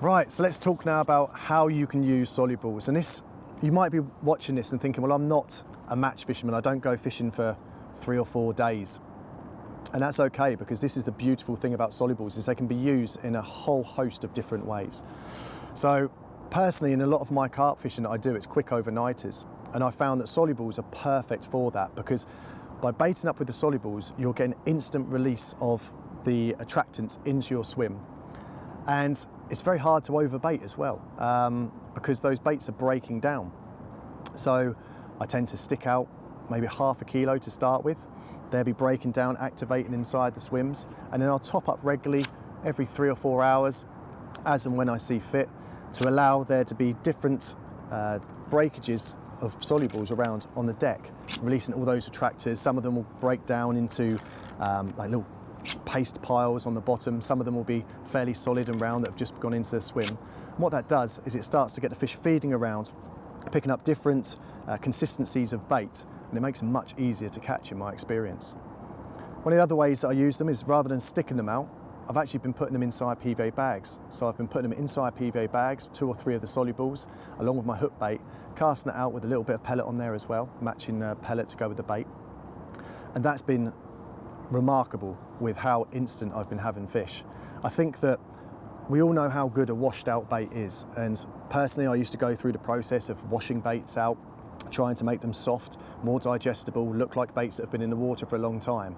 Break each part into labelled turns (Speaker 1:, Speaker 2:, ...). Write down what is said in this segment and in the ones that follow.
Speaker 1: Right, so let's talk now about how you can use solubles. And this, you might be watching this and thinking, well, I'm not a match fisherman. I don't go fishing for 3 or 4 days. And that's okay, because this is the beautiful thing about solubles, is they can be used in a whole host of different ways. So personally, in a lot of my carp fishing that I do, it's quick overnighters. And I found that solubles are perfect for that, because by baiting up with the solubles, you're getting instant release of the attractants into your swim. And it's very hard to overbait as well, because those baits are breaking down. So I tend to stick out maybe ½ a kilo to start with. They'll be breaking down, activating inside the swims, and then I'll top up regularly every 3 or 4 hours, as and when I see fit, to allow there to be different breakages of solubles around on the deck, releasing all those attractors. Some of them will break down into like little paste piles on the bottom. Some of them will be fairly solid and round that have just gone into the swim. And what that does is it starts to get the fish feeding around, picking up different consistencies of bait, and it makes them much easier to catch in my experience. One of the other ways that I use them is, rather than sticking them out, I've actually been putting them inside PVA bags. So I've been putting them inside PVA bags, 2 or 3 of the solubles, along with my hook bait, casting it out with a little bit of pellet on there as well, matching pellet to go with the bait. And that's been remarkable with how instant I've been having fish. I think that we all know how good a washed out bait is, and personally I used to go through the process of washing baits out, trying to make them soft, more digestible, look like baits that have been in the water for a long time.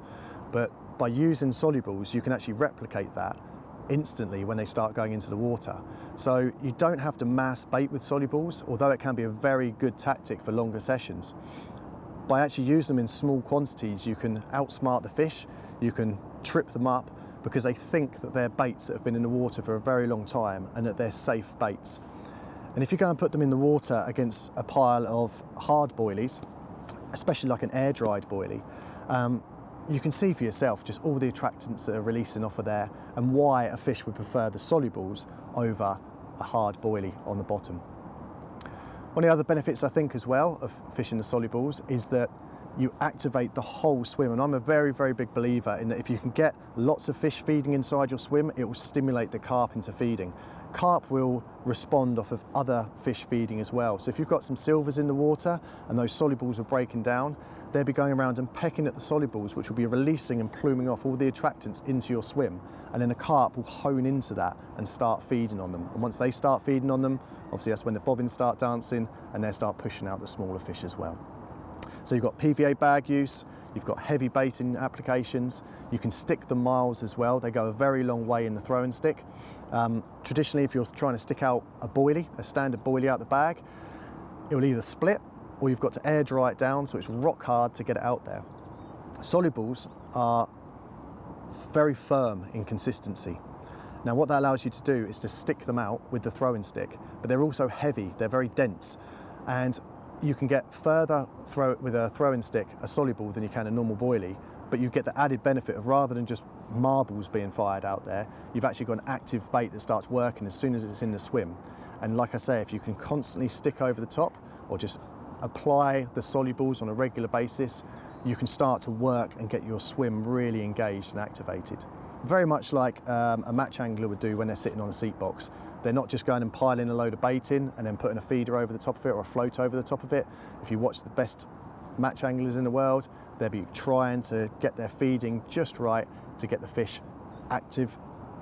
Speaker 1: But by using solubles, you can actually replicate that instantly when they start going into the water. So you don't have to mass bait with solubles, although it can be a very good tactic for longer sessions. By actually using them in small quantities, you can outsmart the fish, you can trip them up, because they think that they're baits that have been in the water for a very long time and that they're safe baits. And if you go and put them in the water against a pile of hard boilies, especially like an air-dried boilie, you can see for yourself just all the attractants that are releasing off of there, and why a fish would prefer the solubles over a hard boilie on the bottom. One of the other benefits I think as well of fishing the solubles is that you activate the whole swim, and I'm a very, very big believer in that if you can get lots of fish feeding inside your swim, it will stimulate the carp into feeding. Carp will respond off of other fish feeding as well. So if you've got some silvers in the water and those solubles are breaking down, they'll be going around and pecking at the solubles, which will be releasing and pluming off all the attractants into your swim. And then the carp will hone into that and start feeding on them. And once they start feeding on them, obviously that's when the bobbins start dancing and they start pushing out the smaller fish as well. So you've got PVA bag use, you've got heavy baiting applications, you can stick them miles as well. They go a very long way in the throwing stick. Traditionally, if you're trying to stick out a boilie, a standard boilie out the bag, it will either split or you've got to air dry it down, so it's rock hard to get it out there. Solubles are very firm in consistency. Now what that allows you to do is to stick them out with the throwing stick, but they're also heavy, they're very dense, and you can get further with a throwing stick, a soluble, than you can a normal boilie, but you get the added benefit of, rather than just marbles being fired out there, you've actually got an active bait that starts working as soon as it's in the swim. And like I say, if you can constantly stick over the top or just apply the solubles on a regular basis, you can start to work and get your swim really engaged and activated. Very much like a match angler would do when they're sitting on a seat box. They're not just going and piling a load of bait in and then putting a feeder over the top of it or a float over the top of it. If you watch the best match anglers in the world, they'll be trying to get their feeding just right to get the fish active,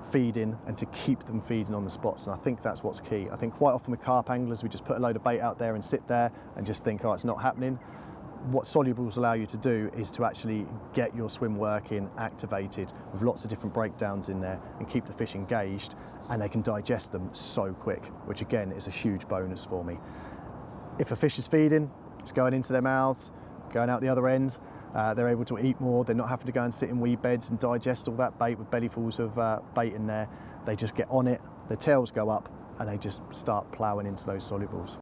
Speaker 1: feeding, and to keep them feeding on the spots. And I think that's what's key. I think quite often with carp anglers, we just put a load of bait out there and sit there and just think, oh, it's not happening. What solubles allow you to do is to actually get your swim working, activated, with lots of different breakdowns in there, and keep the fish engaged, and they can digest them so quick, which again is a huge bonus for me. If a fish is feeding, it's going into their mouths, going out the other end, they're able to eat more, they're not having to go and sit in wee beds and digest all that bait with bellyfuls of bait in there. They just get on it, their tails go up, and they just start ploughing into those solubles.